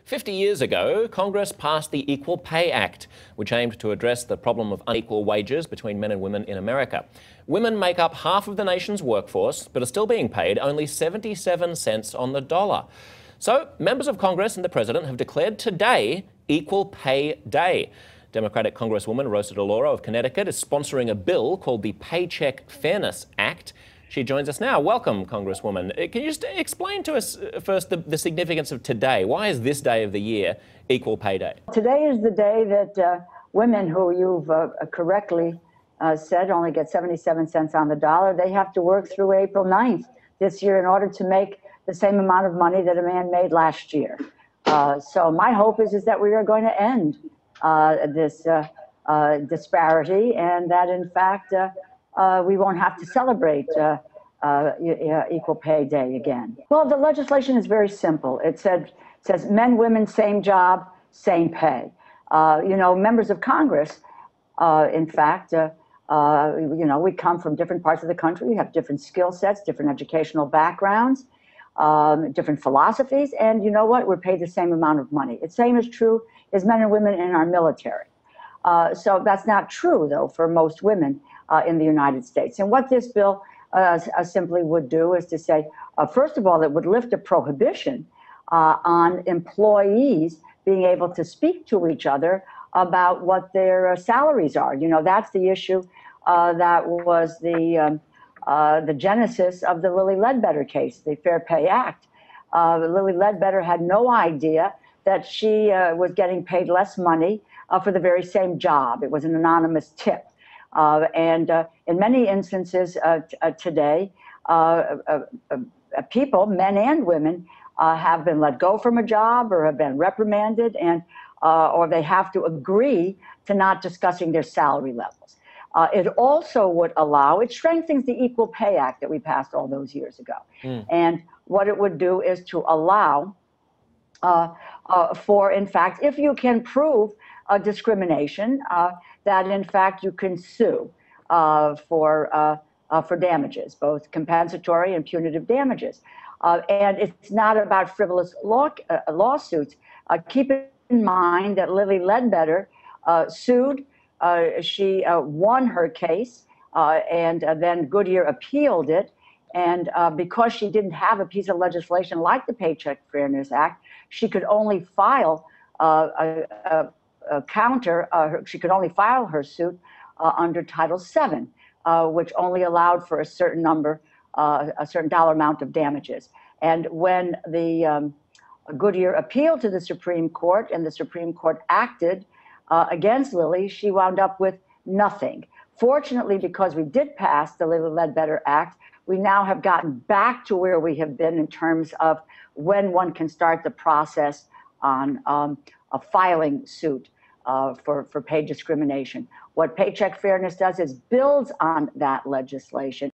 50 years ago, Congress passed the Equal Pay Act, which aimed to address the problem of unequal wages between men and women in America. Women make up half of the nation's workforce, but are still being paid only 77 cents on the dollar. So, members of Congress and the President have declared today Equal Pay Day. Democratic Congresswoman Rosa DeLauro of Connecticut is sponsoring a bill called the Paycheck Fairness Act. She joins us now. Welcome, Congresswoman. Can you just explain to us first the significance of today? Why is this day of the year Equal Pay Day? Today is the day that women who you've correctly said only get 77 cents on the dollar, they have to work through April 9th this year in order to make the same amount of money that a man made last year. So my hope is that we are going to end this disparity, and that in fact we won't have to celebrate Equal Pay Day again. Well, the legislation is very simple. It says men, women, same job, same pay. Members of Congress, in fact, we come from different parts of the country. We have different skill sets, different educational backgrounds, different philosophies, and you know what? We're paid the same amount of money. The same is true as men and women in our military. So that's not true, though, for most women in the United States. And what this bill simply would do is to say, first of all, it would lift a prohibition on employees being able to speak to each other about what their salaries are. You know, that's the issue that was the genesis of the Lilly Ledbetter case, the Fair Pay Act. Lilly Ledbetter had no idea that she was getting paid less money for the very same job. It was an anonymous tip. And in many instances today, people, men and women, have been let go from a job or have been reprimanded, and or they have to agree to not discussing their salary levels. It also would allow, it strengthens the Equal Pay Act that we passed all those years ago. And what it would do is to allow for, in fact, if you can prove discrimination, that in fact you can sue for damages, both compensatory and punitive damages. And it's not about frivolous lawsuits. Keep in mind that Lilly Ledbetter sued. She won her case, and then Goodyear appealed it. And because she didn't have a piece of legislation like the Paycheck Fairness Act, she could only file she could only file her suit under Title VII, which only allowed for a certain number, a certain dollar amount of damages. And when the Goodyear appealed to the Supreme Court and the Supreme Court acted against Lilly, she wound up with nothing. Fortunately, because we did pass the Lilly Ledbetter Act, we now have gotten back to where we have been in terms of when one can start the process on a filing suit for pay discrimination. What Paycheck Fairness does is builds on that legislation.